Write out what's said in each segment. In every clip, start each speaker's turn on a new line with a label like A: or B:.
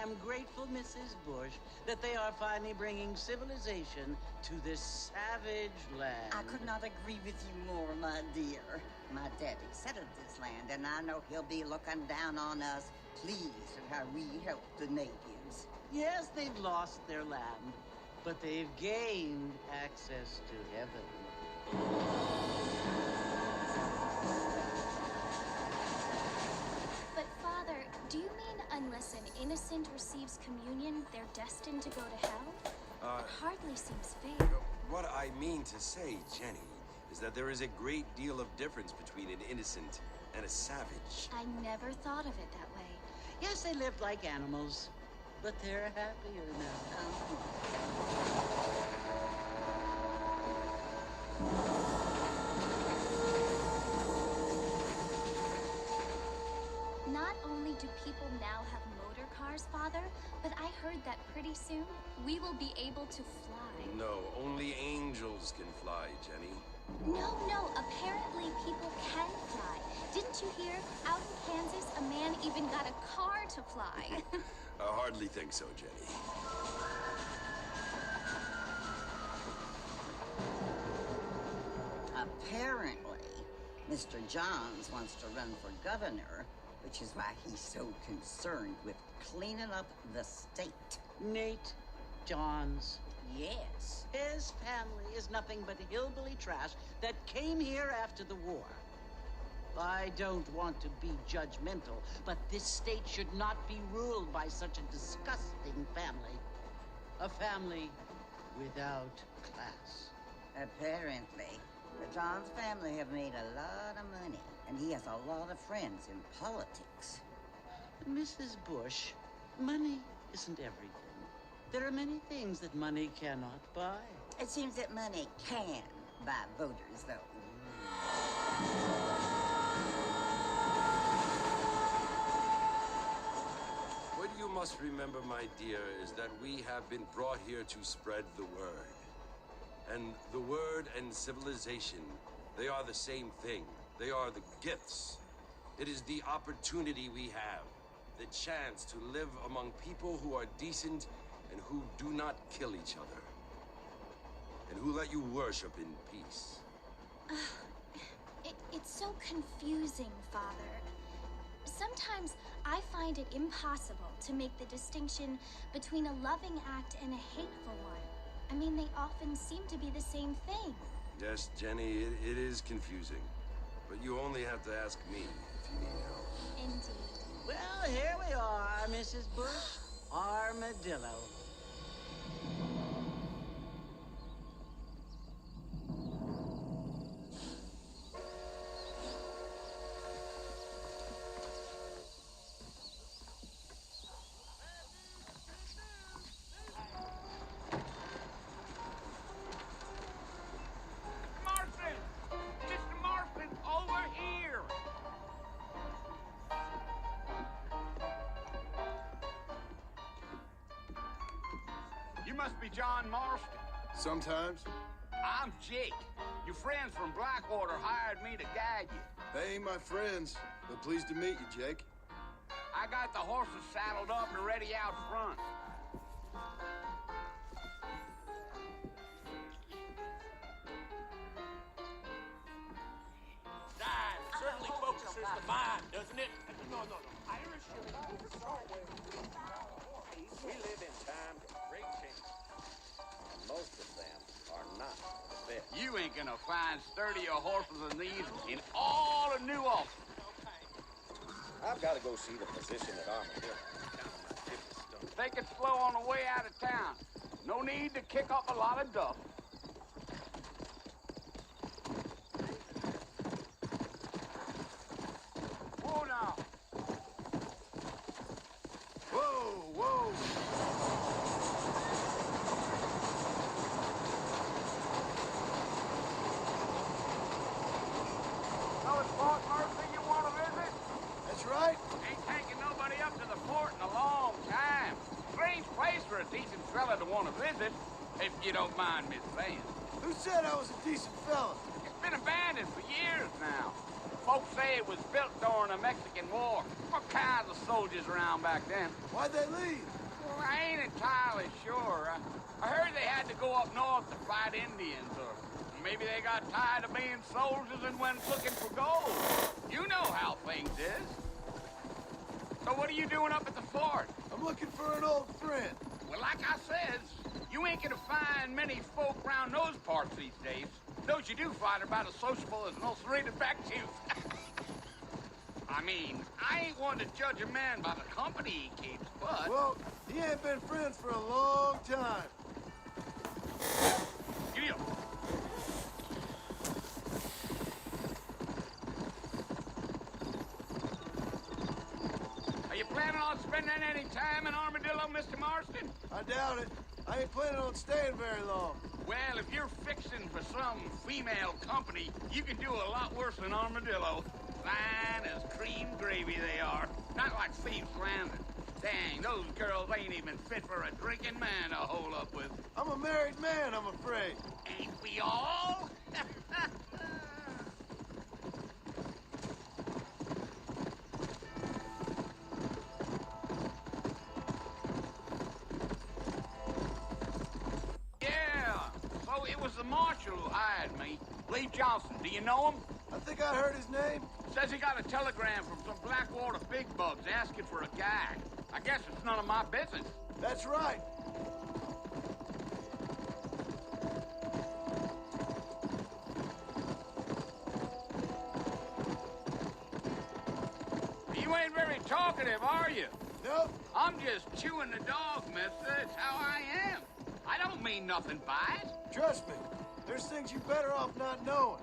A: am grateful, Mrs. Bush, that they are finally bringing civilization to this savage land.
B: I could not agree with you more, my dear. My daddy settled this land, and I know he'll be looking down on us, pleased at how we helped the natives.
A: Yes, they've lost their land, but they've gained access to heaven.
C: But, Father, do you mean unless an innocent receives communion, they're destined to go to hell? That hardly seems fair.
D: What I mean to say, Jenny, is that there is a great deal of difference between an innocent and a savage.
C: I never thought of it that way.
A: Yes, they lived like animals, but they're happier now.
C: Not only do people now have motor cars, Father, but I heard that pretty soon we will be able to fly.
D: No, only angels can fly, Jenny.
C: No, apparently people can fly. Didn't you hear? Out in Kansas, a man even got a car to fly.
D: I hardly think so, Jenny.
B: Apparently, Mr. Johns wants to run for governor, which is why he's so concerned with cleaning up the state.
A: Nate Johns.
B: Yes.
A: His family is nothing but hillbilly trash that came here after the war. I don't want to be judgmental, but this state should not be ruled by such a disgusting family. A family without class.
B: Apparently, the Johns family have made a lot of money, and he has a lot of friends in politics.
A: Mrs. Bush, money isn't everything. There are many things that money cannot buy.
B: It seems that money can buy voters, though.
D: What you must remember, my dear, is that we have been brought here to spread the word. And the word and civilization, they are the same thing. They are the gifts. It is the opportunity we have, the chance to live among people who are decent and who do not kill each other, and who let you worship in peace.
C: It's so confusing, Father. Sometimes I find it impossible to make the distinction between a loving act and a hateful one. I mean, they often seem to be the same thing.
D: Yes, Jenny, it is confusing. But you only have to ask me if you need help.
C: Indeed.
A: Well, here we are, Mrs. Bush. Armadillo.
E: Marston! Mr. Marston, over here! You must be John Marston.
F: Sometimes.
E: I'm Jake. Your friends from Blackwater hired me to guide you.
F: They ain't my friends, but pleased to meet you, Jake.
E: I got the horses saddled up and ready out front.
G: Dive certainly focuses the mind, doesn't it? No. Irish
H: We live in times of great change, and most of them are not the best.
E: You ain't gonna find sturdier horses than these in all of New Ulster.
H: I've got to go see the physician at Armadillo.
E: Take it slow on the way out of town. No need to kick up a lot of dust. Whoa now.
F: Whoa!
E: So it's Fort Murphy you want to visit?
F: That's right.
E: Ain't taking nobody up to the fort in a long time. Strange place for a decent fella to want to visit, if you don't mind me saying.
F: Who said I was a decent fella?
E: It's been abandoned for years now. Folks say it was built during the Mexican War. What kinds of soldiers around back then?
F: Why'd they leave?
E: Well, I ain't entirely sure. I heard they had to go up north to fight Indians, or maybe they got tired of being soldiers and went looking for gold. You know how things is. So what are you doing up at the fort?
F: I'm looking for an old friend.
E: Well, like I said, you ain't gonna find many folk around those parts these days. Those you do find are about as sociable as an ulcerated back tooth. I mean, I ain't one to judge a man by the company he keeps, but...
F: Well, he ain't been friends for a long time.
E: You. Are you planning on spending any time in Armadillo, Mr. Marston?
F: I doubt it. I ain't planning on staying very long.
E: Well, if you're fixing for some female company, you can do a lot worse than Armadillo. Fine as cream gravy they are. Not like Thieves Landing. Dang, those girls ain't even fit for a drinking man to hole up with.
F: I'm a married man, I'm afraid.
E: Ain't we all? Yeah, so it was the marshal who hired me. Lee Johnson, do you know him?
F: I think I heard his name.
E: Says he got a telegram from some Blackwater big bugs asking for a guy. I guess it's none of my business.
F: That's right.
E: You ain't very talkative, are you?
F: Nope.
E: I'm just chewing the dog, mister. It's how I am. I don't mean nothing by it.
F: Trust me. There's things you're better off not knowing.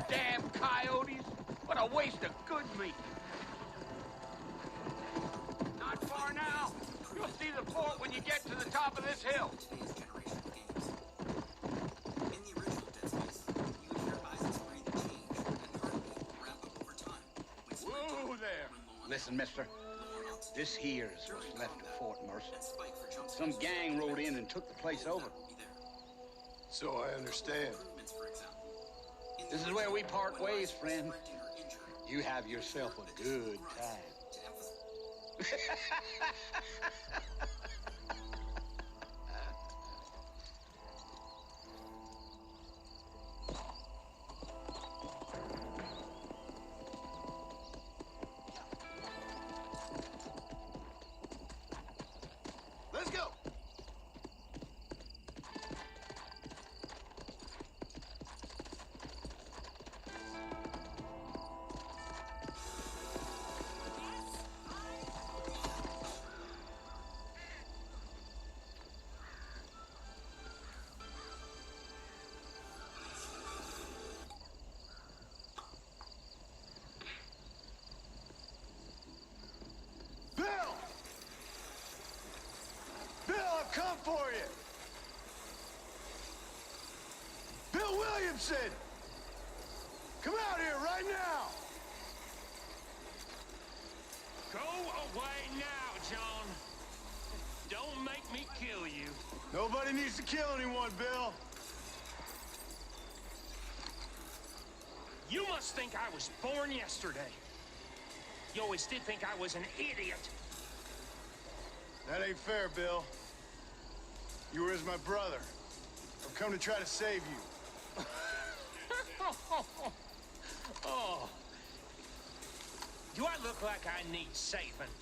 E: Damn coyotes. What a waste of good meat. Not far now. You'll see the fort when you get to the top of this hill. Whoa there.
I: Listen, mister. This here is what's left of Fort Mercer. Some gang rode in and took the place over.
F: So I understand.
I: This is where we part ways, friend. You have yourself a good time.
F: Let's go. Bill! Bill, I've come for you! Bill Williamson! Come out here right now!
G: Go away now, John. Don't make me kill you.
F: Nobody needs to kill anyone, Bill.
G: You must think I was born yesterday. You always did think I was an idiot.
F: That ain't fair, Bill. You were as my brother. I've come to try to save you.
G: Oh. Do I look like I need saving?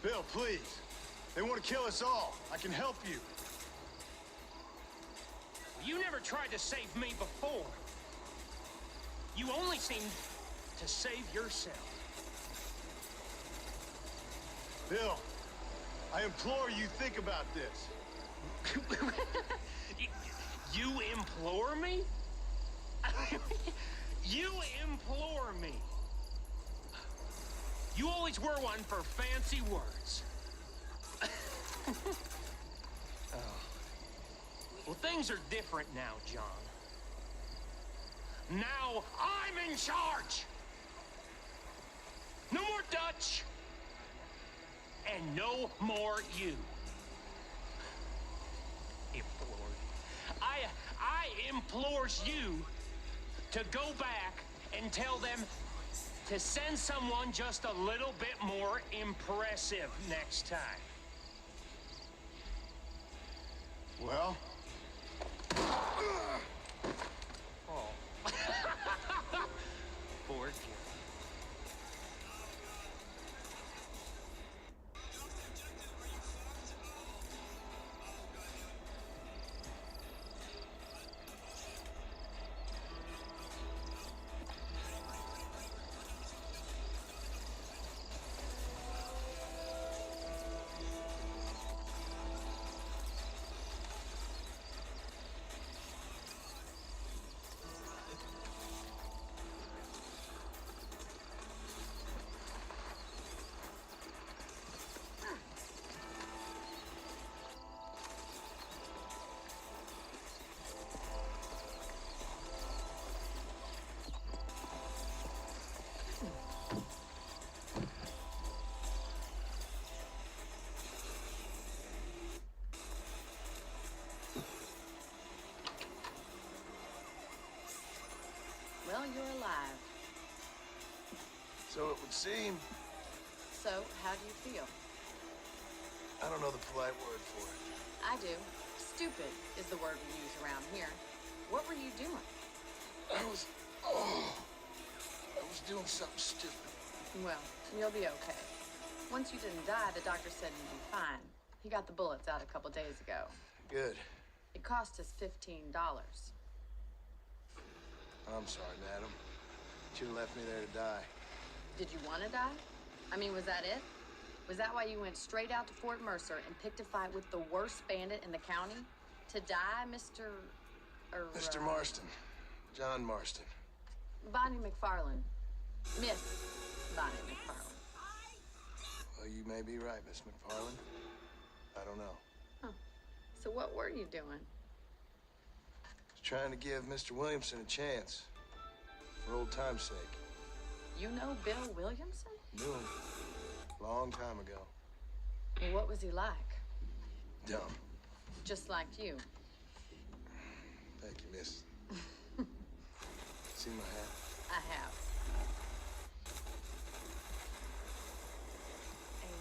F: Bill, please. They want to kill us all. I can help you.
G: You never tried to save me before. You only seemed to save yourself.
F: Bill, I implore you think about this.
G: You implore me? You implore me. You always were one for fancy words. Oh. Well, things are different now, John. Now I'm in charge. No more Dutch. And no more you. Implored. I implores you to go back and tell them to send someone just a little bit more impressive next time.
F: Well?
G: Oh. Poor kid.
J: Well, you're alive.
F: So it would seem.
J: So, how do you feel?
F: I don't know the polite word for it.
J: I do. Stupid is the word we use around here. What were you doing?
F: I was doing something stupid.
J: Well, you'll be okay. Once you didn't die, the doctor said you'd be fine. He got the bullets out a couple days ago.
F: Good.
J: It cost us $15.
F: I'm sorry, madam. Should have left me there to die.
J: Did you want to die? I mean, was that it? Was that why you went straight out to Fort Mercer and picked a fight with the worst bandit in the county? To die, Mr.
F: Mr. Marston. John Marston.
J: Bonnie McFarland. Miss Bonnie McFarland.
F: Well, you may be right, Miss McFarland. I don't know.
J: Huh. So what were you doing?
F: Trying to give Mr. Williamson a chance. For old time's sake.
J: You know Bill Williamson?
F: Knew him. Long time ago.
J: Well, what was he like?
F: Dumb.
J: Just like you.
F: Thank you, miss. See my hat?
J: I have. And,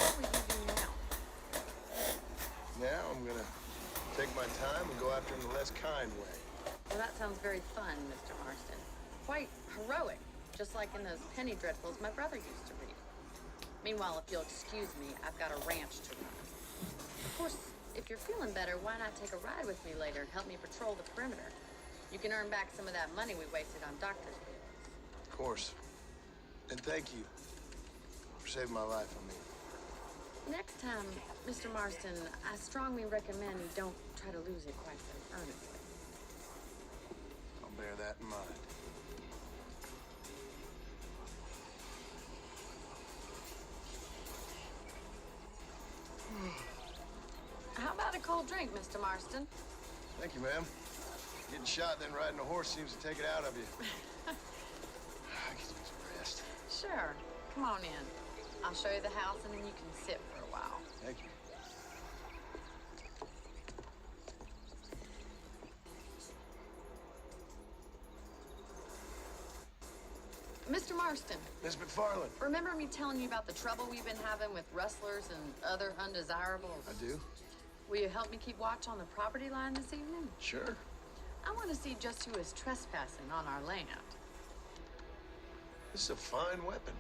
J: what will you do now?
F: Now I'm gonna take my time and go after him the less kind way.
J: Well, that sounds very fun, Mr. Marston. Quite heroic, just like in those penny dreadfuls my brother used to read. Meanwhile, if you'll excuse me, I've got a ranch to run. Of course, if you're feeling better, why not take a ride with me later and help me patrol the perimeter? You can earn back some of that money we wasted on doctor's bills.
F: Of course. And thank you for saving my life, I mean.
J: Next time, Mr. Marston, I strongly recommend you don't try to lose it quite so earnestly.
F: I'll bear that in mind.
J: How about a cold drink, Mr. Marston?
F: Thank you, ma'am. Getting shot, then riding a horse seems to take it out of you. I could use a rest.
J: Sure. Come on in. I'll show you the house, and then you can sit for a while.
F: Thank you.
J: Mr. Marston.
F: Miss McFarland.
J: Remember me telling you about the trouble we've been having with rustlers and other undesirables?
F: I do?
J: Will you help me keep watch on the property line this evening?
F: Sure.
J: I want to see just who is trespassing on our land.
F: This is a fine weapon.